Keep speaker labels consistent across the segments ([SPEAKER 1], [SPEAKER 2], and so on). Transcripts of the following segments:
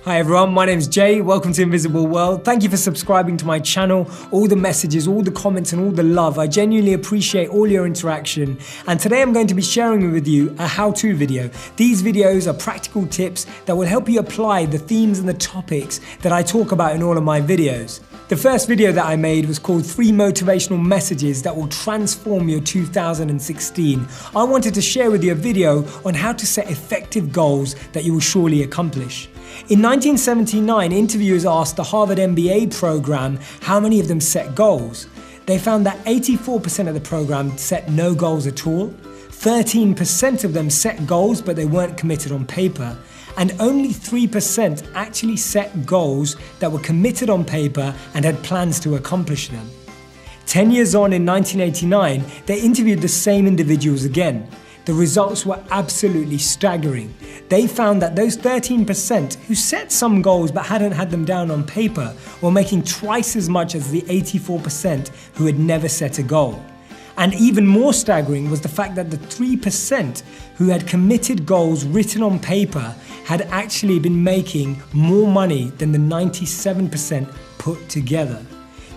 [SPEAKER 1] Hi everyone, my name's Jay. Welcome to Invisible World. Thank you for subscribing to my channel. All the messages, all the comments and all the love. I genuinely appreciate all your interaction. And today I'm going to be sharing with you a how-to video. These videos are practical tips that will help you apply the themes and the topics that I talk about in all of my videos. The first video that I made was called 3 Motivational Messages That Will Transform Your 2016. I wanted to share with you a video on how to set effective goals that you will surely accomplish. In 1979, interviewers asked the Harvard MBA program how many of them set goals. They found that 84% of the program set no goals at all, 13% of them set goals but they weren't committed on paper, and only 3% actually set goals that were committed on paper and had plans to accomplish them. 10 years on, in 1989, they interviewed the same individuals again. The results were absolutely staggering. They found that those 13% who set some goals but hadn't had them down on paper were making twice as much as the 84% who had never set a goal. And even more staggering was the fact that the 3% who had committed goals written on paper had actually been making more money than the 97% put together.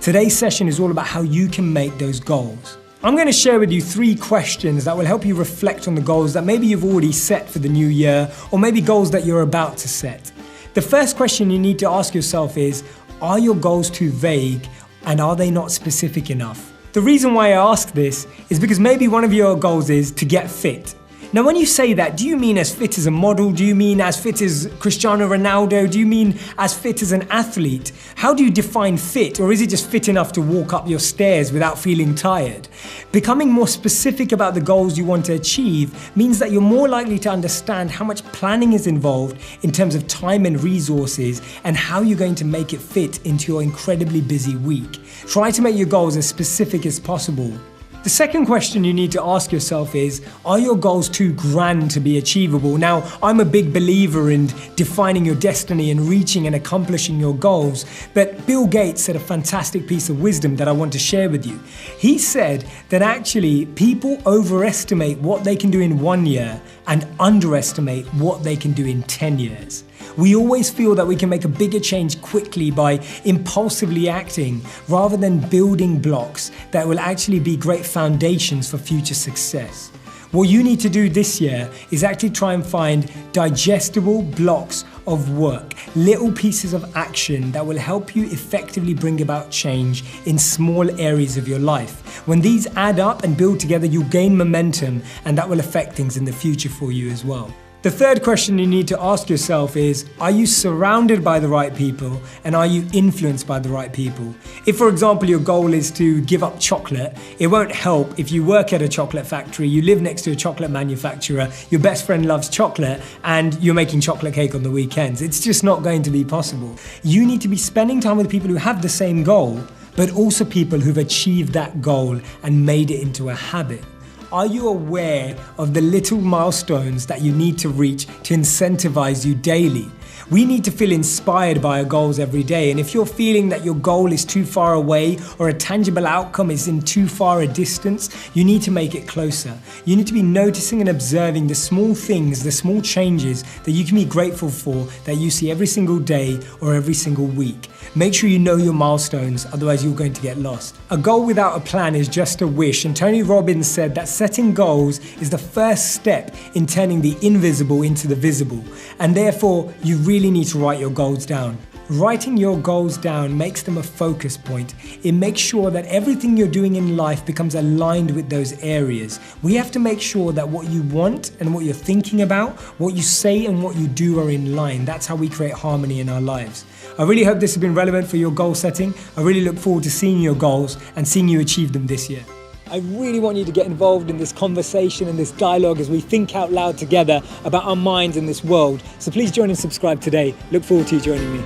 [SPEAKER 1] Today's session is all about how you can make those goals. I'm going to share with you 3 questions that will help you reflect on the goals that maybe you've already set for the new year, or maybe goals that you're about to set. The first question you need to ask yourself is, are your goals too vague and are they not specific enough? The reason why I ask this is because maybe one of your goals is to get fit. Now when you say that, do you mean as fit as a model? Do you mean as fit as Cristiano Ronaldo? Do you mean as fit as an athlete? How do you define fit? Or is it just fit enough to walk up your stairs without feeling tired? Becoming more specific about the goals you want to achieve means that you're more likely to understand how much planning is involved in terms of time and resources and how you're going to make it fit into your incredibly busy week. Try to make your goals as specific as possible. The second question you need to ask yourself is, are your goals too grand to be achievable? Now, I'm a big believer in defining your destiny and reaching and accomplishing your goals, but Bill Gates said a fantastic piece of wisdom that I want to share with you. He said that actually people overestimate what they can do in 1 year and underestimate what they can do in 10 years. We always feel that we can make a bigger change quickly by impulsively acting rather than building blocks that will actually be great foundations for future success. What you need to do this year is actually try and find digestible blocks of work, little pieces of action that will help you effectively bring about change in small areas of your life. When these add up and build together, you'll gain momentum and that will affect things in the future for you as well. The third question you need to ask yourself is, are you surrounded by the right people and are you influenced by the right people? If, for example, your goal is to give up chocolate, it won't help if you work at a chocolate factory, you live next to a chocolate manufacturer, your best friend loves chocolate and you're making chocolate cake on the weekends. It's just not going to be possible. You need to be spending time with people who have the same goal, but also people who've achieved that goal and made it into a habit. Are you aware of the little milestones that you need to reach to incentivize you daily? We need to feel inspired by our goals every day, and if you're feeling that your goal is too far away or a tangible outcome is in too far a distance, you need to make it closer. You need to be noticing and observing the small things, the small changes that you can be grateful for that you see every single day or every single week. Make sure you know your milestones, otherwise you're going to get lost. A goal without a plan is just a wish, and Tony Robbins said that setting goals is the first step in turning the invisible into the visible, and therefore you really need to write your goals down. Writing your goals down makes them a focus point. It makes sure that everything you're doing in life becomes aligned with those areas. We have to make sure that what you want and what you're thinking about, what you say and what you do are in line. That's how we create harmony in our lives. I really hope this has been relevant for your goal setting. I really look forward to seeing your goals and seeing you achieve them this year. I really want you to get involved in this conversation and this dialogue as we think out loud together about our minds in this world. So please join and subscribe today. Look forward to you joining me.